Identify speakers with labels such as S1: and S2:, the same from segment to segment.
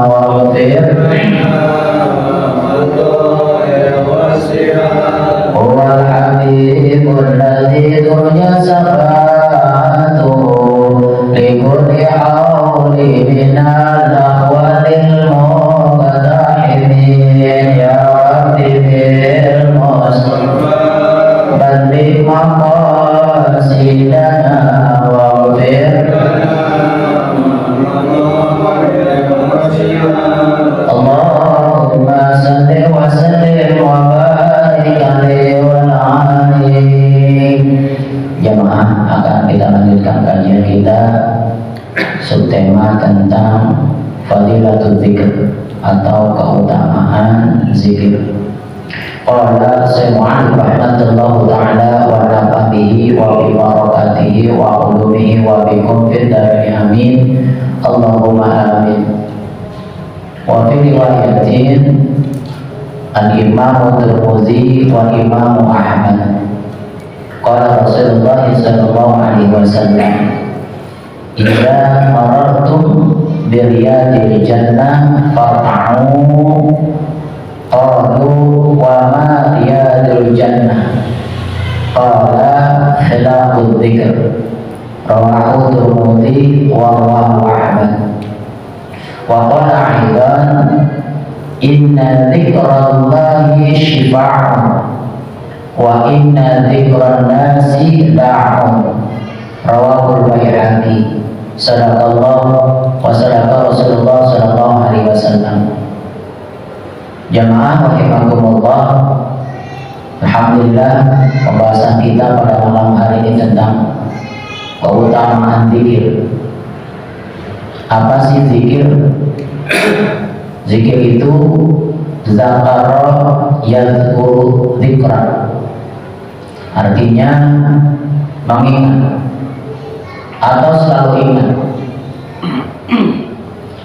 S1: واغفر هو الحبيب الذي ترجى شفاعته لكل حول من الأحوال المقتحمين يا رب بالمصطفى بلغ مقاصدنا واغفر اللهم صل وسلم وبارك عليه وعلى آله. Jemaah, akan kita lanjutkan kajian kita subtema tentang fadilatul zikr atau keutamaan zikir. Qala Syaikhul rahmatullahu ta'ala wa nafabihi wa bi barakatihi wa ulumihi wa bikum fid darin amin. Allahumma amin. Wa fi riwayatin al-Imam Tirmidzi wa Imam Ahmad qala Rasulullah sallallahu alaihi wasallam idza marartum bi riyadil jannah farta'u qalu wa ma riyadul jannah qala khilafud dzikr rawahu Tirmidzi wa rawahu Ahmad wa qala aidan inna dzikrallahi syifa'un wa inna dzikran nasi da'un rawahul Baihaqi sadaqallahu wa sadaqa Rasulullah sallallahu alaihi wasallam. Jamaah rahimakumullah, alhamdulillah pembahasan kita pada malam hari ini tentang keutamaan zikir. Apa sih zikir? Zikir itu zakara yadhkuru dzikran, artinya mengingat atau selalu ingat.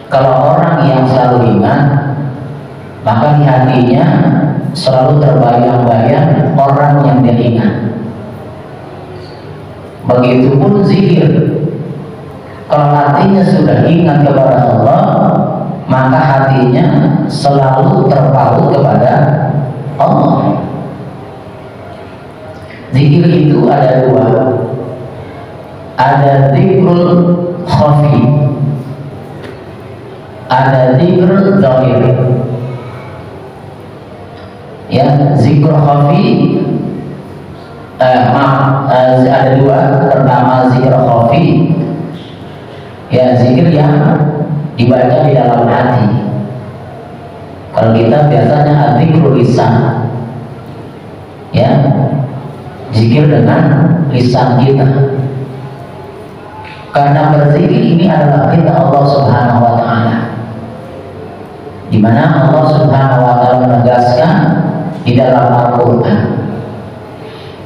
S1: Kalau orang yang selalu ingat, maka di hatinya selalu terbayang-bayang orang yang dia ingat. Begitupun zikir, kalau hatinya sudah ingat kepada Allah, maka hatinya selalu terpaut kepada Allah. Zikir itu ada dua, ada zikrul khafi, ada zikrul zahir. Ya, zikrul khafi ada dua. Pertama zikrul khafi, ya zikir yang dibaca di dalam hati. Kalau kita biasanya zikrul lisan, ya zikir dengan lisan kita. Karena berzikir ini adalah perintah Allah Subhanahu wa taala, di mana Allah Subhanahu wa taala menegaskan di dalam Al-Qur'an,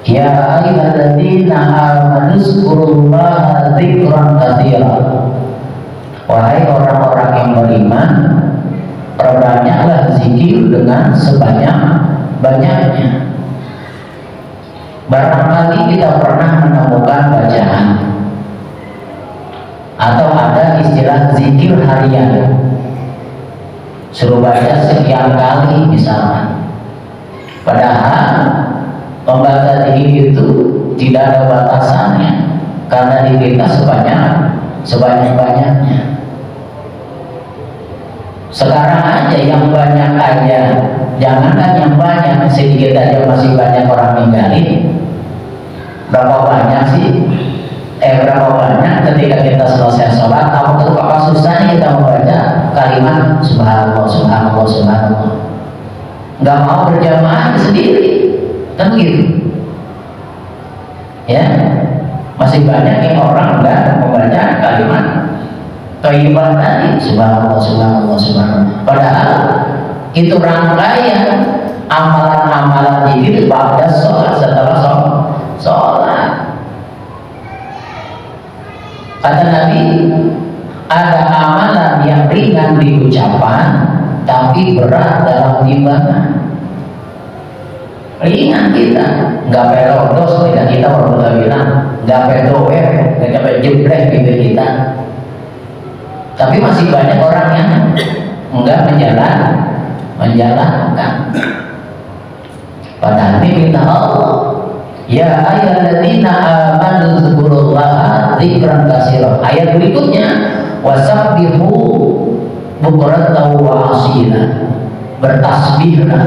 S1: ya ayyuhalladzina amanu dzkurullaha dzikran katsiran. Wahai orang-orang yang beriman, perbanyaklah zikir dengan sebanyak-banyaknya. Barangkali kita pernah menemukan bacaan atau ada istilah zikir harian, suruh baca sekian kali misalnya. Padahal membaca zikir itu tidak ada batasannya, karena diperintah sebanyak-banyaknya. Sekarang aja yang banyak aja, jangankan yang banyak, sedikit aja masih banyak orang ninggalin. Berapa banyak sih? Berapa banyak ketika kita selesai sholat, tahu betapa susahnya kita membaca kalimat subhanallah, subhanallah, subhanallah. Nggak mau berjamaah sendiri, kan begitu? Ya, masih banyak yang orang nggak membaca kalimat thayyibah tadi, subhanallah, subhanallah, subhanallah. Padahal itu rangkaian amalan-amalan zikir pada sholat, setelah sholat. Kata Nabi, ada amalan yang ringan di ucapan tapi berat dalam timbangan. Ringan kita, nggak pelodos tidak kita orang bilang, nggak pedoer, nggak jeblek gitu kita. Tapi masih banyak orang yang enggak menjalankan. Padahal ini minta Allah, ya ayyuhalladzina amanu dzkurullaha dzikran katsiran. Ayat berikutnya, wasabbihu bukratan wa asila. Bertasbihlah.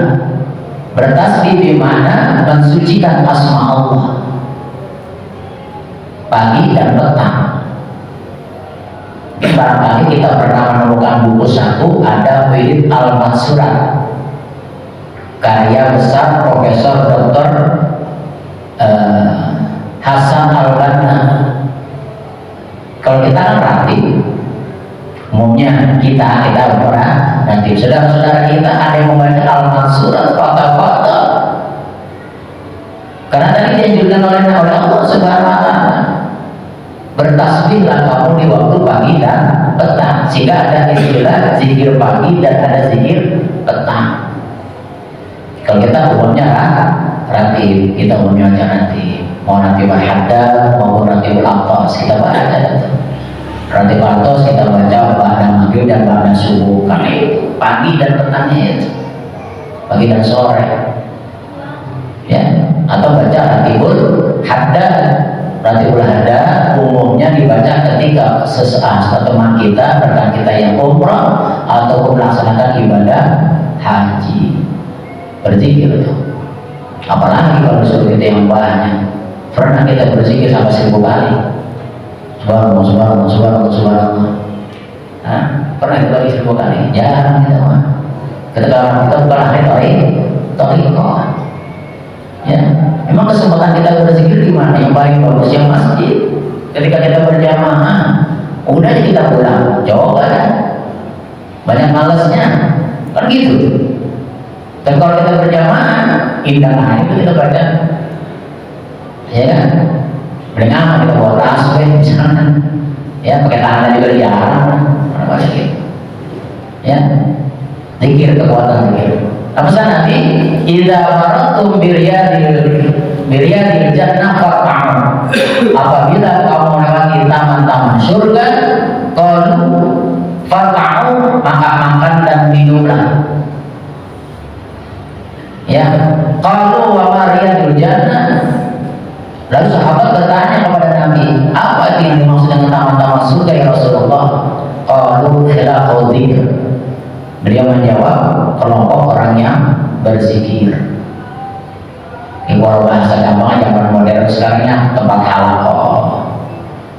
S1: Bertasbih di mana mensucikan asma Allah pagi dan petang. Barangkali kita pernah menemukan buku satu, ada Wirid Al-Mansurat, karya besar Profesor Dr. Hasan Al-Banna. Kalau kita kan ratib, umumnya kita orang nanti saudara-saudara kita ada yang membaca Al-Mansurat fakta-fakta, karena tadi dianjurkan oleh Allah Subhanahu wa Ta'ala, bertasbihlah kamu di waktu pagi dan petang, sehingga ada istilah zikir pagi dan ada zikir petang. Kalau kita umumnya ratib, kita umumnya aja nanti mau nanti berhadap maupun nanti beraktos kita baca itu. Nanti Bartos kita baca pada maghrib dan pada subuh, karena itu pagi dan petangnya itu, pagi dan sore, ya. Atau baca Ratibul Hadda. Ratibul Hadda umumnya dibaca ketika sesaat teman kita, rekan kita yang umrah ataupun melaksanakan ibadah haji, berzikir itu. Apalagi kalau suruh kita yang banyak, pernah kita berzikir sampai 1000 kali. Subhanallah, subhanallah, subhanallah, subhanallah. Nah, pernah kita lagi 1000 kali? Jarang kita mah. Ketika kita bukan ahli thariqah. Ya, memang kesempatan kita berzikir di mana? Yang paling bagus yang masjid. Ketika kita berjamaah, udah kita pulang. Coba kan? Banyak malesnya, kan gitu. Dan kalau kita berjamaah, indah itu kita baca, ya kan? Paling aman kita bawa tasbih misalnya, ya pakai tangan juga jarang, baca gitu, ya. Zikir, kekuatan zikir. Apa sih nanti? Idza maratum biryadil jannah farta'u. Apabila kamu melewati taman-taman surga, qalu farta'u, maka makan dan minumlah. Ya, qalu wa mariyadil jannah. Lalu sahabat bertanya kepada Nabi, apa yang dimaksud dengan taman-taman surga ya Rasulullah? Qalu khilaful dzikr. Beliau menjawab, kelompok orang yang berzikir. Kalau bahasa gampang zaman modern sekarang ya, tempat halaqah,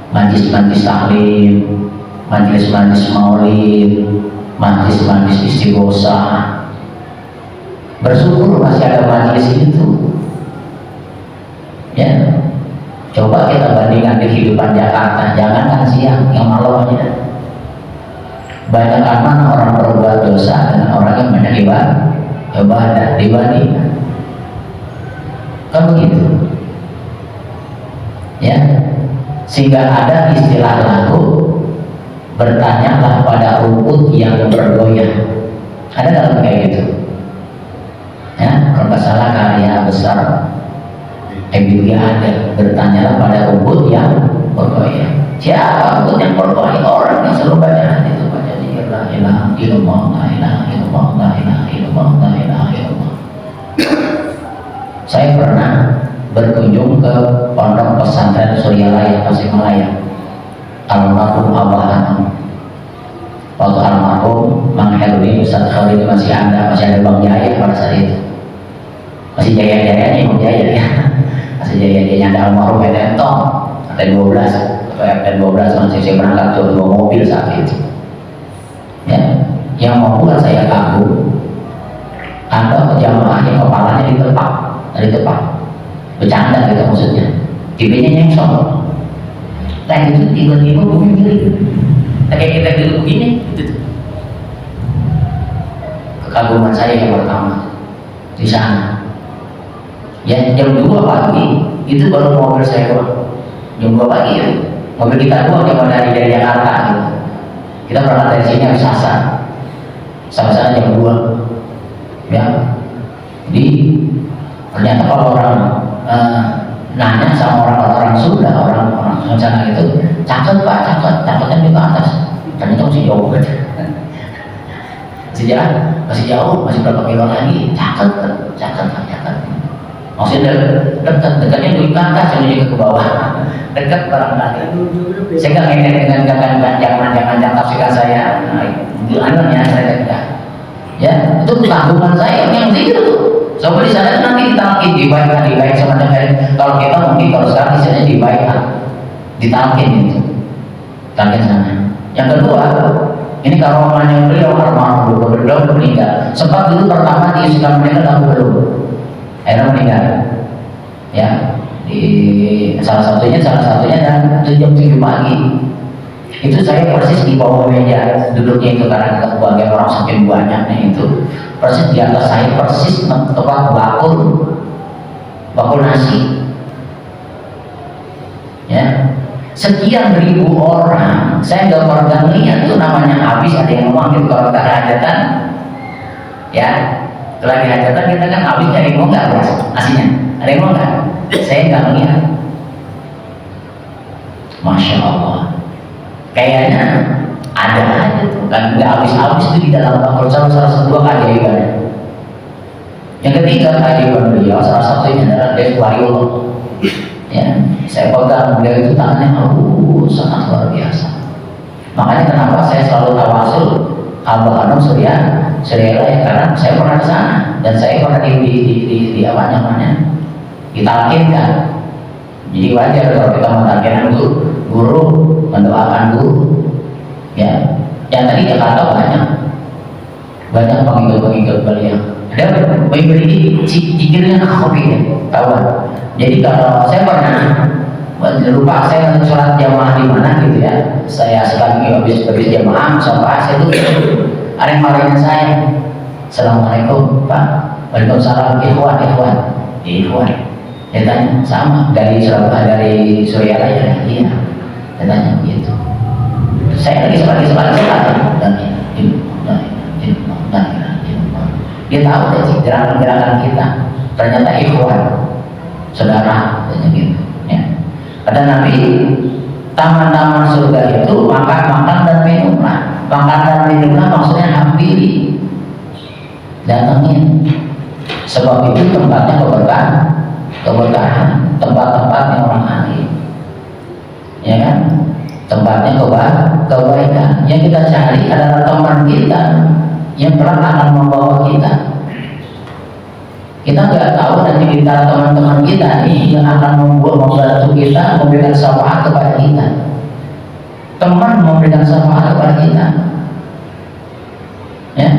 S1: majlis-majlis taklim, majlis-majlis maulid, majlis-majlis istighosah. Bersyukur masih ada majlis itu. Ya, coba kita bandingkan kehidupan Jakarta, jangankan siang, yang malam aja. Banyak mana orang berbuat dosa dengan orang yang banyak ibadah dibandingkan. Kan begitu, ya. Sehingga ada istilah lagu, bertanyalah pada rumput yang bergoyang. Ada dalam kayak gitu, ya. Kalau nggak salah karya besar Ebili ada, bertanyalah pada rumput yang bergoyang. Siapa rumput yang bergoyang? Orang yang selalu baca itu, baca zikir la ilaha illallah, la ilaha illallah, la ilaha illallah, la ilaha illallah. Saya pernah berkunjung ke pondok pesantren Suryalaya Tasikmalaya, almarhum Abah Hanam. Waktu almarhum Mang Helwi Ustaz Khalid masih ada Bang Jaya pada saat itu, masih jaya-jayanya Bang Jaya ya. Masih jaya-jayanya ada almarhum Etentong RT12 atau RT12 masih saya berangkat tuh 2 mobil saat itu, ya. Yang membuat saya kagum, ada jamaah yang kepalanya ditepak, bercanda gitu maksudnya, TV-nya nyengsong. Nah itu tiba-tiba bumi miring, kayak kita duduk begini gitu. Kekaguman saya yang pertama di sana. Ya, jam 2 pagi itu baru mobil saya keluar. Jam 2 pagi ya, mobil kita keluar dari Jakarta gitu. Kita berangkat dari sini habis asar, sama-sama jam 2. Ya, jadi ternyata kalau orang nanya sama orang-orang Sunda, orang sana itu, cakep pak, cakepnya di atas, ternyata masih jauh banget. masih jauh, masih berapa kilo lagi, cakep. Maksudnya dekatnya duit langkah, saya juga ke bawah, dekat barangkali. Saya nggak ngedek dengan jangan tafsirkan saya, anunya saya dekat. Ya, itu tanggungan saya yang zikir tuh. Coba di sana nanti ditalkin, dibaik semacam kayak kalau kita mungkin kalau sekarang misalnya dibaik, ditalkin itu, talkin sana. Yang kedua, ini kalau namanya beliau almarhum beliau meninggal. Sempat dulu pertama diisukan meninggal tapi belum. Akhirnya meninggal. Ya, di salah satunya dan jam 7 pagi. Itu saya persis di bawah meja duduknya itu karena kita sebagai orang saking banyaknya itu persis di atas saya persis tempat bakul nasi. Ya, sekian ribu orang, saya nggak pernah lihat tuh namanya habis ada yang ngomong gitu kalau kita hajatan, ya setelah hajatan kita kan habis nyari mau nggak nasinya, ada yang mau nggak? Saya nggak lihat, masya Allah, kayaknya ada aja tuh kan nggak habis itu di dalam bakul salah sebuah keajaiban. Yang ketiga keajaiban beliau salah satunya adalah Deswariul. Ya, saya pegang beliau itu tangannya sangat luar biasa. Makanya kenapa saya selalu tawasul Abah Hanum Surya ya, karena saya pernah di sana dan saya pernah di apa namanya ditalkinkan. Jadi wajar kalau kita mentalkinkan guru mendoakan guru. Ya, yang tadi Jakarta banyak pengikut beliau. Ada memberi cikirnya kopi ya, tahu. Jadi kalau saya pernah lupa saya sholat jamaah di mana gitu ya, saya sekali habis jamaah sampai saya tuh ada yang marahin saya, assalamualaikum Pak, waalaikumsalam, ikhwan. Dia tanya sama dari Surya ya, iya. Dia tanya gitu. Saya lagi sholat dan dia tahu dari gerakan kita ternyata ikhwan saudara gitu ya. Kata Nabi, taman-taman surga itu makan dan minumlah. Makan dan minumlah maksudnya hampiri, datangin. Sebab itu tempatnya keberkahan, tempat-tempatnya orang alim, ya kan? Tempatnya kebaikan. Yang kita cari adalah teman kita yang kelak akan membawa kita. Kita nggak tahu nanti kita teman-teman kita nih yang akan membantu kita, memberikan syafaat kepada kita. Teman memberikan syafaat kepada kita. Ya,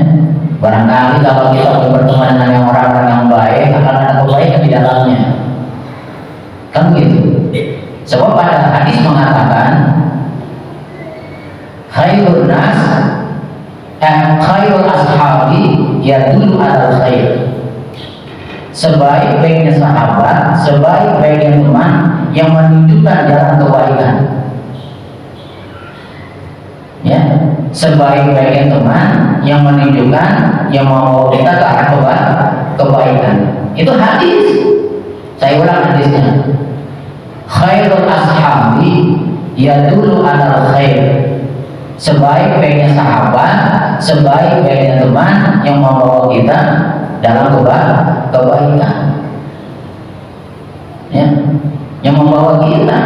S1: barangkali kalau kita berteman dengan orang-orang yang baik akan ada kebaikan di dalamnya. Kan gitu. Sebab pada hadis mengatakan khairun ashabi yadullu alal khair. Sebaik-baiknya sahabat, sebaik-baiknya teman yang menunjukkan jalan kebaikan. Ya, sebaik-baiknya teman yang menunjukkan, yang membawa kita ke arah kebaikan. Itu hadis. Saya ulang hadisnya. Khairul ashabi yadullu alal khair. Sebaik-baiknya sahabat, sebaik-baiknya teman yang membawa kita dalam kebaikan, ya, yang membawa kita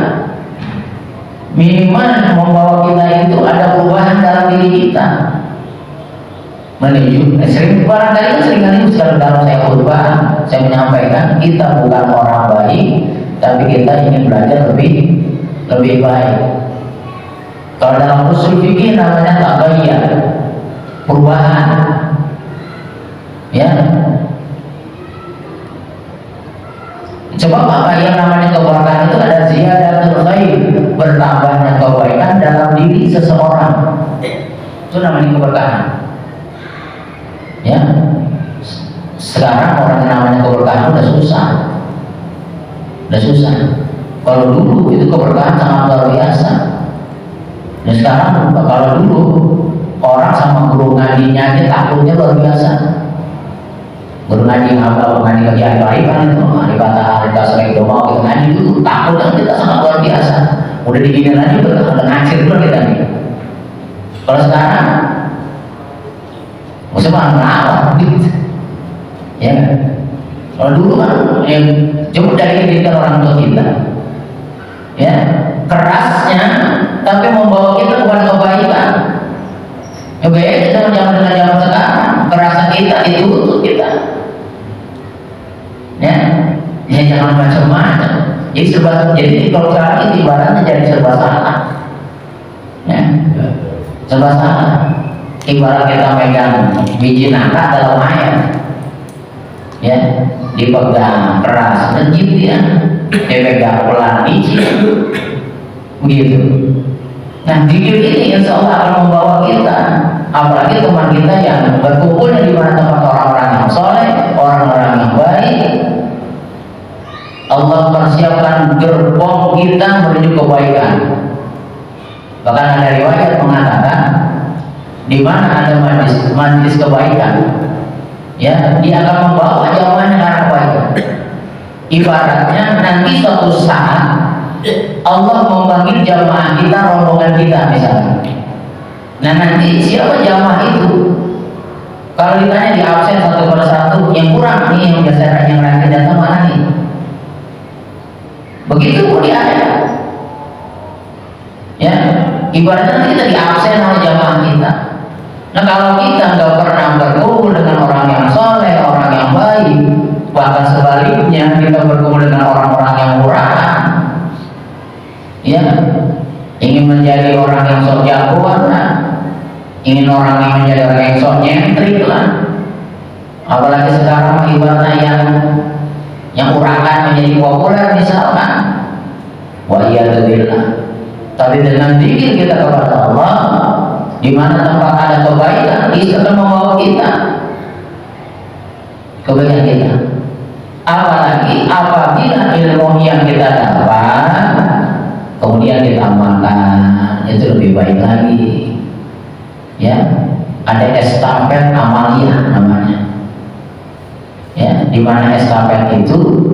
S1: minimal membawa kita itu ada perubahan dalam diri kita menuju barangkali seringkali dalam saya khutbah saya menyampaikan kita bukan orang baik tapi kita ingin belajar lebih baik. Kalau dalam usul fikih namanya tabayyun, perubahan. Ya, sebab apa yang namanya kebaikan itu ada ziyadatul khair, bertambahnya kebaikan dalam diri seseorang. Itu namanya keberkahan. Ya, sekarang orang yang namanya keberkahan udah susah. Kalau dulu itu keberkahan sangat luar biasa. Dan sekarang kalau dulu orang sama guru ngajinya aja takutnya luar biasa. Guru ngaji ngaji arifan itu, arifan sering doa kita ngaji itu takut kan kita sangat luar biasa. Udah digini lagi udah ngacir dulu kita nih. Kalau sekarang Musuh ngawat gitu. Ya kan? Kalau dulu kan yang jauh dari pendidikan orang tua kita, ya kerasnya, tapi membawa kita kepada kebaikan. Ya beda dengan zaman sekarang, kerasan kita ditutup kita. Ya jangan macam-macam. Jadi kalau sekarang ibaratnya jadi serba salah. Ya, serba salah. Ibarat kita megang biji nangka dalam air, ya dipegang keras, legit ya, dipegang pelan licin, begitu. Nah zikir ini insya Allah akan membawa kita, apalagi teman kita yang berkumpul di mana tempat orang-orang yang soleh, orang-orang yang baik. Allah persiapkan gerbong kita menuju kebaikan. Bahkan ada riwayat mengatakan, di mana ada majlis kebaikan, ya dia akan membawa jamaahnya ke arah kebaikan. Ibaratnya nanti suatu saat Allah memanggil jamaah kita, rombongan kita misalnya. Nah nanti siapa jamaah itu? Kalau ditanya di absen satu per satu, yang kurang nih, yang biasa yang rajin datang mana nih? Begitu pun di akhirat. Ya, ibaratnya kita di absen sama jamaah kita. Nah kalau kita nggak pernah berkumpul dengan orang yang soleh, orang yang baik, bahkan sebaliknya kita berkumpul dengan orang-orang yang murahan, ya ingin menjadi orang yang sok jagoan lah, ingin orang yang menjadi orang yang sok nyentrik lah, apalagi sekarang ibaratnya yang urakan menjadi populer misalkan, wa'iyadzubillah. Tapi dengan zikir kita kepada Allah, di mana tempat ada kebaikan, itu akan membawa kita kebaikan kita. Apalagi apabila ilmu yang kita dapat kemudian kita amalkan, itu lebih baik lagi. Ya, ada estafet amaliyah namanya. Ya, di mana estafet itu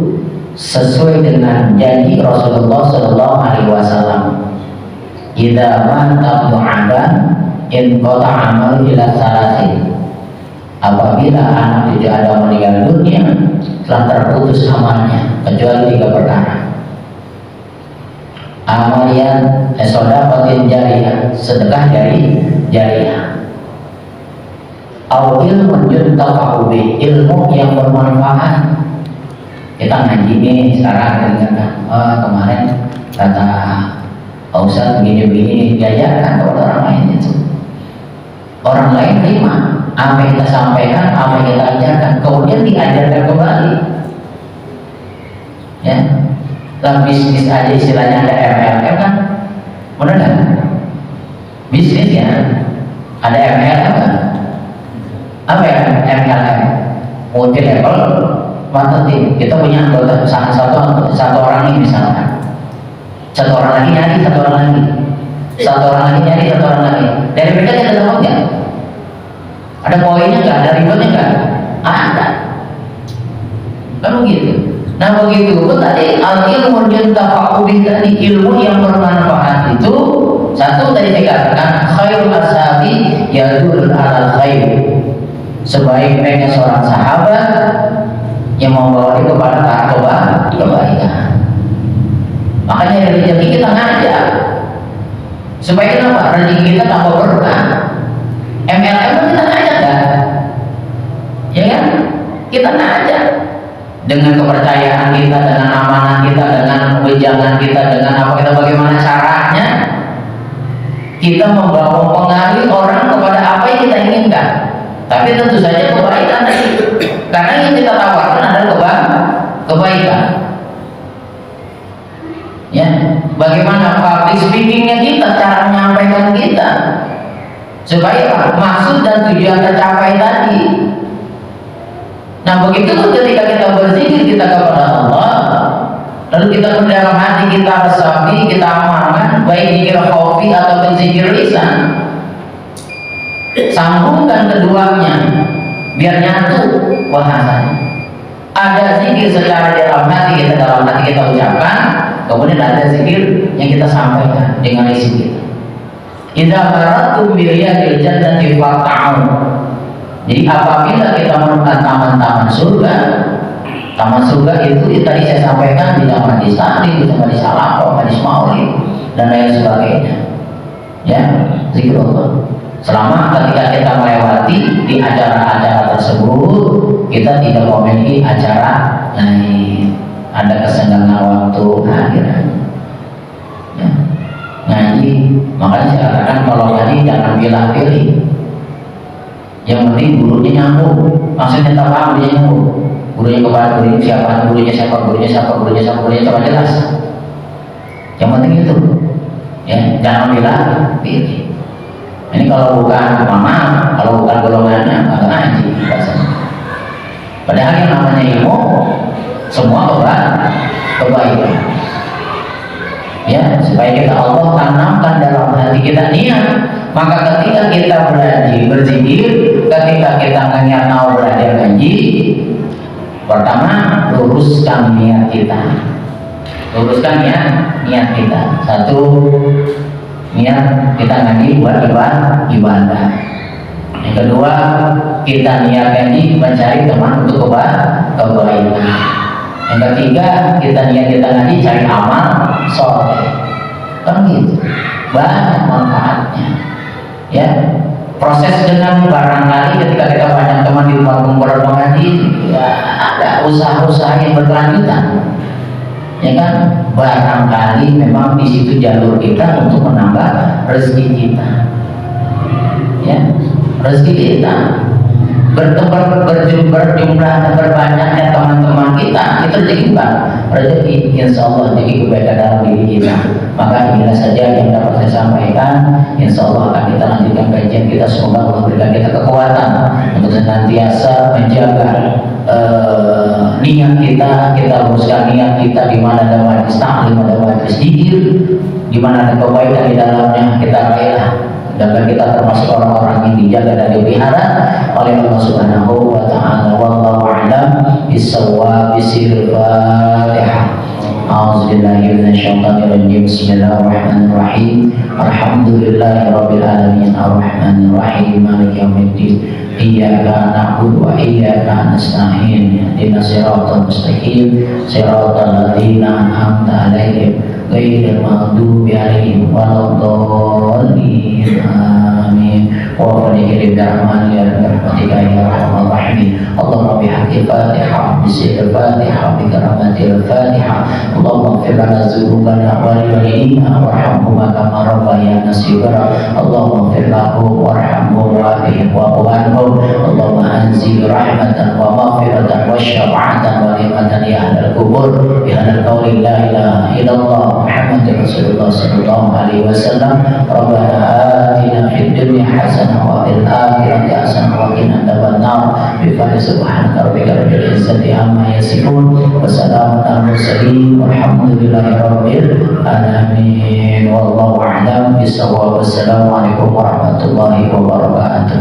S1: sesuai dengan janji Rasulullah Shallallahu Alaihi Wasallam. Idza mata Adam in qata amal ila salasin. Apabila anak cucu Adam meninggal dunia, telah terputus amalnya kecuali 3 perkara. Amalian sedekah jariyah, sedekah dari jariyah. Au ilmu yuntafa'u bi, ilmu yang bermanfaat. Kita ngaji nih sekarang dengarkan, kemarin kata Pak Ustadz begini-begini, diajarkan kepada orang lain itu. Orang lain terima apa yang kita sampaikan, apa yang kita ajarkan, kemudian diajarkan kembali. Ya, dalam bisnis aja istilahnya ada MLM kan, benar kan? Bisnis ya, ada MLM kan? Apa ya MLM? Multi level marketing. Kita punya anggota satu orang ini misalkan. Satu orang lagi nyari, satu orang lagi. Satu orang lagi nyari, satu orang lagi. Dari mereka kita dapat nggak? Ada poinnya nggak? Ada ribetnya nggak? Ada. Kan begitu. Nah begitu pun tadi al-ilmu yuntafa'u bihi, tadi ilmu yang bermanfaat itu satu tadi dikatakan khairul ashabi yadul alal khair. Sebaik-baiknya seorang sahabat yang membawa dia kepada kebaikan. Makanya rezeki kita ngajak supaya kenapa? Rezeki kita tambah berkah. MLM kita ngajak kan? Ya kan? Kita ngajak dengan kepercayaan kita, dengan amanah kita, dengan wejangan kita, dengan apa kita, bagaimana caranya kita membawa pengaruh orang kepada apa yang kita inginkan. Tapi tentu saja kebaikan tadi, karena yang kita tawarkan adalah kebaikan. Ya, bagaimana public speakingnya kita, cara menyampaikan kita, supaya maksud dan tujuan tercapai tadi. Nah begitu pun ketika kita berzikir kita kepada Allah, lalu kita dalam hati kita resapi, kita amalkan, baik zikir khafi atau zikir lisan. Sambungkan keduanya biar nyatu bahasanya. Ada zikir secara dalam hati kita ucapkan, kemudian ada zikir yang kita sampaikan dengan lisan kita. Idza maratu bi riyadil jannati fa'ta'u. Jadi apabila kita menemukan taman-taman surga, taman surga itu tadi saya sampaikan tidak majlis taklim, tidak majlis salawat, majlis maulid dan lain sebagainya. Ya, zikrullah. Selama ketika kita melewati di acara-acara tersebut, kita tidak memiliki acara lain, ada kesenggangan waktu akhirat. Ya. Ngaji, makanya saya katakan kalau ngaji jangan pilih-pilih. Yang penting gurunya nyambung, maksudnya tak paham dia nyambung. Gurunya kepada gurunya siapa, gurunya siapa, gurunya siapa, gurunya siapa, gurunya coba jelas. Yang penting itu, ya jangan pilih. Ini kalau bukan mama, kalau bukan golongannya, nggak ngaji rasanya. Padahal yang namanya ilmu, semua kebaikan. Ya, supaya kita Allah tanamkan dalam hati kita niat. Maka ketika kita belajar berzikir, ketika kita niat mau belajar ngaji, pertama luruskan niat kita. Luruskan niat kita. Satu, niat kita ngaji buat ibadah. Yang kedua, kita niat ngaji mencari teman untuk kebaikan. Yang ketiga, kita niat kita ngaji cari amal soleh. Kan gitu. Banyak manfaatnya. Ya, proses dengan barangkali ketika kita banyak teman di tempat kumpulan mengaji, ya, ada usaha-usaha yang berkelanjutan. Ya kan, barangkali memang di situ jalur kita untuk menambah rezeki kita. Ya, rezeki kita berjumlah berbanyaknya teman-teman kita, itu rezeki bukan rezeki, insya Allah jadi kebaikan dalam diri kita. Maka inilah saja yang dapat saya sampaikan. Insya Allah akan kita lanjutkan kajian kita. Semoga Allah berikan kita kekuatan untuk senantiasa menjaga niat kita luruskan niat kita, di mana ada majlis taklim, ada majlis zikir, di mana ada kebaikan di dalamnya, kita raihlah dan kita termasuk orang-orang yang dijaga dan dipelihara oleh Allah Subhanahu wa taala. Wallahu a'lam bissawab. Bismillahirrahmanirrahim. A'udzubillahi minasyaitonir rajim. Bismillahirrahmanirrahim. Alhamdulillahirabbil alamin arrahmanir rahim maliki yaumiddin. Iyyaka na'budu wa iyyaka nasta'in. Ihdinas siratal mustaqim. Siratal ladzina an'amta 'alaihim ghairil maghdubi 'alaihim waladdallin. Amin. Wa qul birahmani ya rahmatika ya arhamar rahimin. Allahumma bihaqqil Fatihah, bismil Fatihah, bi karamatil Fatihah. Allahumma ighfir lana dzunubana wa li walidina warhamhuma kama rabbayana shighara. Allahumma ighfir lahum warhamhum wa'afihim wa'fu anhum. Allahumma anzil rahmatan wa maghfiratan wa syafa'atan wa ni'matan ya ahlal kubur ya ahlal qawli la ilaha illallah Muhammadur Rasulullah sallallahu alaihi wasallam. Rabbana atina fid dunya hasanah wa fil akhirati hasanah wa qina adzabannar. Bi fadli subhanaka rabbika rabbil izzati amma yasifun wa salamun alal mursalin walhamdulillahi rabbil alamin. Wallahu a'lam bissawab. Wassalamu alaikum warahmatullahi wabarakatuh.